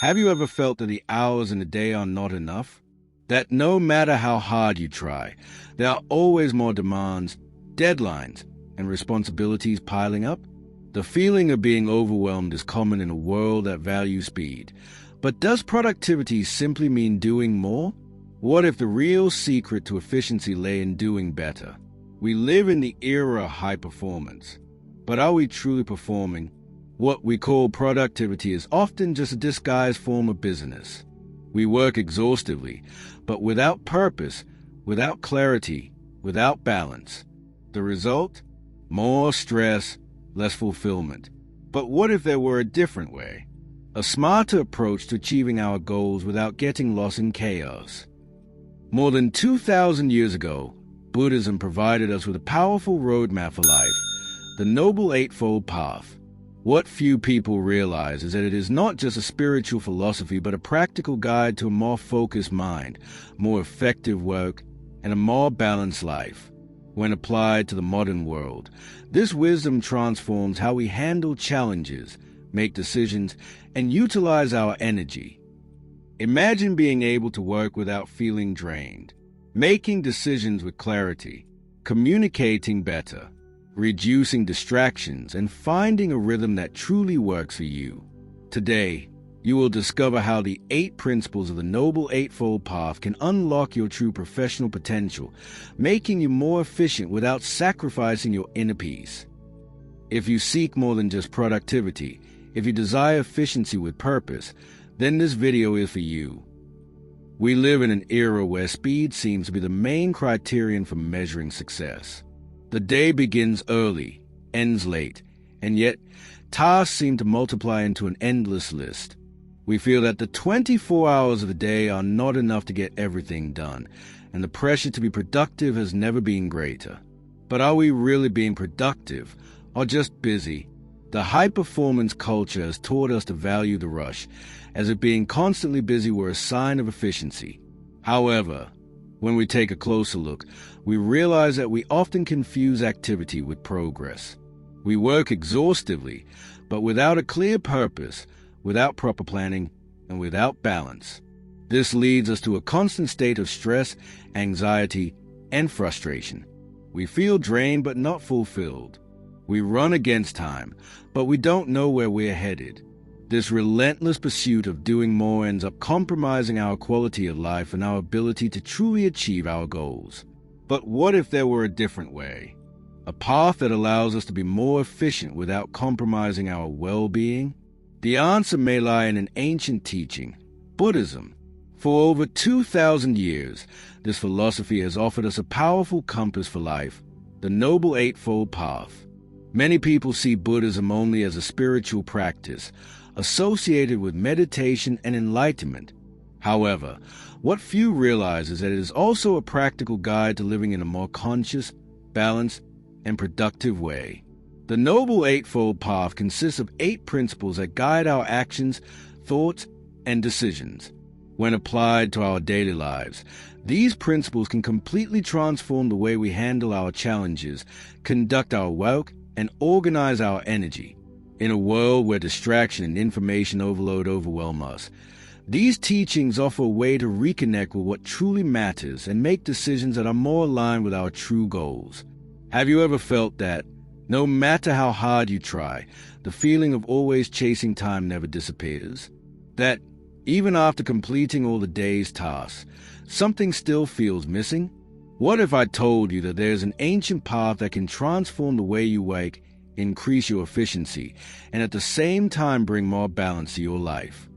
Have you ever felt that the hours in a day are not enough? That no matter how hard you try, there are always more demands, deadlines, and responsibilities piling up? The feeling of being overwhelmed is common in a world that values speed. But does productivity simply mean doing more? What if the real secret to efficiency lay in doing better? We live in the era of high performance. But are we truly performing? What we call productivity is often just a disguised form of busyness. We work exhaustively, but without purpose, without clarity, without balance. The result? More stress, less fulfillment. But what if there were a different way? A smarter approach to achieving our goals without getting lost in chaos. More than 2,000 years ago, Buddhism provided us with a powerful roadmap for life, the Noble Eightfold Path. What few people realize is that it is not just a spiritual philosophy, but a practical guide to a more focused mind, more effective work, and a more balanced life. When applied to the modern world, this wisdom transforms how we handle challenges, make decisions, and utilize our energy. Imagine being able to work without feeling drained, making decisions with clarity, communicating better, reducing distractions, and finding a rhythm that truly works for you. Today, you will discover how the 8 principles of the Noble Eightfold Path can unlock your true professional potential, making you more efficient without sacrificing your inner peace. If you seek more than just productivity, if you desire efficiency with purpose, then this video is for you. We live in an era where speed seems to be the main criterion for measuring success. The day begins early, ends late, and yet tasks seem to multiply into an endless list. We feel that the 24 hours of the day are not enough to get everything done, and the pressure to be productive has never been greater. But are we really being productive, or just busy? The high-performance culture has taught us to value the rush, as if being constantly busy were a sign of efficiency. However, when we take a closer look, we realize that we often confuse activity with progress. We work exhaustively, but without a clear purpose, without proper planning, and without balance. This leads us to a constant state of stress, anxiety, and frustration. We feel drained but not fulfilled. We run against time, but we don't know where we're headed. This relentless pursuit of doing more ends up compromising our quality of life and our ability to truly achieve our goals. But what if there were a different way? A path that allows us to be more efficient without compromising our well-being? The answer may lie in an ancient teaching, Buddhism. For over 2,000 years, this philosophy has offered us a powerful compass for life, the Noble Eightfold Path. Many people see Buddhism only as a spiritual practice, associated with meditation and enlightenment. However, what few realize is that it is also a practical guide to living in a more conscious, balanced, and productive way. The Noble Eightfold Path consists of 8 principles that guide our actions, thoughts, and decisions. When applied to our daily lives, these principles can completely transform the way we handle our challenges, conduct our work, and organize our energy. In a world where distraction and information overload overwhelm us, these teachings offer a way to reconnect with what truly matters and make decisions that are more aligned with our true goals. Have you ever felt that, no matter how hard you try, the feeling of always chasing time never disappears? That, even after completing all the day's tasks, something still feels missing? What if I told you that there's an ancient path that can transform the way you work, increase your efficiency, and at the same time bring more balance to your life?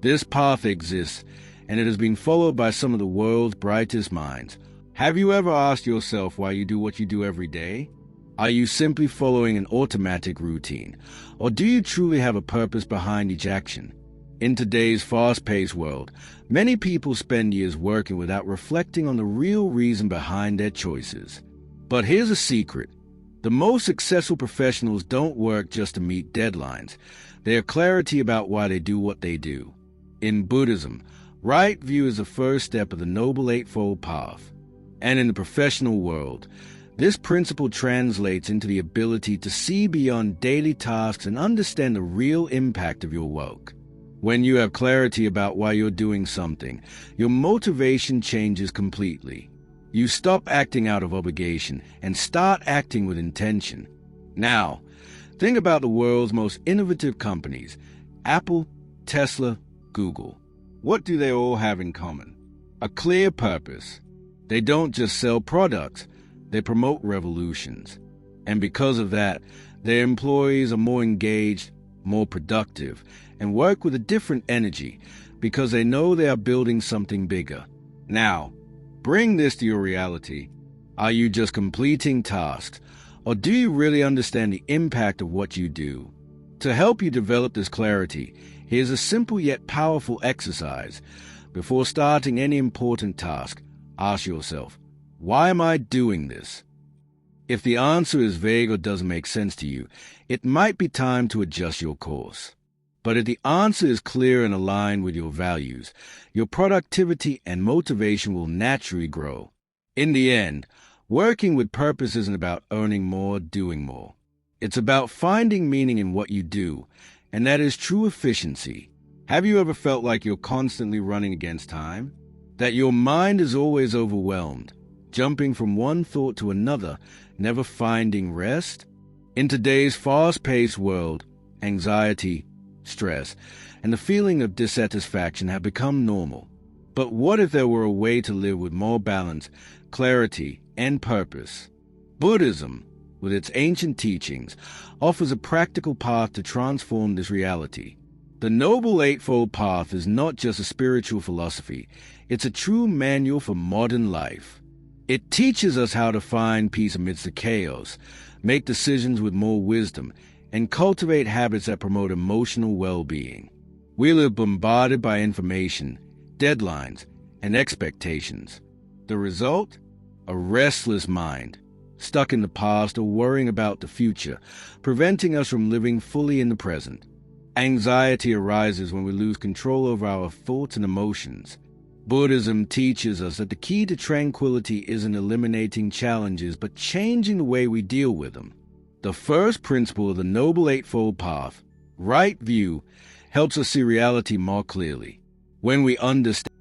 This path exists, and it has been followed by some of the world's brightest minds. Have you ever asked yourself why you do what you do every day? Are you simply following an automatic routine, or do you truly have a purpose behind each action? In today's fast-paced world, many people spend years working without reflecting on the real reason behind their choices. But here's a secret. The most successful professionals don't work just to meet deadlines. They have clarity about why they do what they do. In Buddhism, right view is the first step of the Noble Eightfold Path. And in the professional world, this principle translates into the ability to see beyond daily tasks and understand the real impact of your work. When you have clarity about why you're doing something, your motivation changes completely. You stop acting out of obligation and start acting with intention. Now, think about the world's most innovative companies: Apple, Tesla, Google. What do they all have in common? A clear purpose. They don't just sell products, they promote revolutions. And because of that, their employees are more engaged, more productive, and work with a different energy because they know they are building something bigger. Now, bring this to your reality. Are you just completing tasks, or do you really understand the impact of what you do? To help you develop this clarity, here's a simple yet powerful exercise. Before starting any important task, ask yourself, why am I doing this? If the answer is vague or doesn't make sense to you, it might be time to adjust your course. But if the answer is clear and aligned with your values, your productivity and motivation will naturally grow. In the end, working with purpose isn't about earning more, doing more. It's about finding meaning in what you do, and that is true efficiency. Have you ever felt like you're constantly running against time? That your mind is always overwhelmed, jumping from one thought to another, never finding rest? In today's fast-paced world, anxiety, stress, and the feeling of dissatisfaction have become normal. But what if there were a way to live with more balance, clarity, and purpose? Buddhism, with its ancient teachings, offers a practical path to transform this reality. The Noble Eightfold Path is not just a spiritual philosophy, it's a true manual for modern life. It teaches us how to find peace amidst the chaos, make decisions with more wisdom, and cultivate habits that promote emotional well-being. We live bombarded by information, deadlines, and expectations. The result? A restless mind, stuck in the past or worrying about the future, preventing us from living fully in the present. Anxiety arises when we lose control over our thoughts and emotions. Buddhism teaches us that the key to tranquility isn't eliminating challenges, but changing the way we deal with them. The first principle of the Noble Eightfold Path, right view, helps us see reality more clearly. When we understand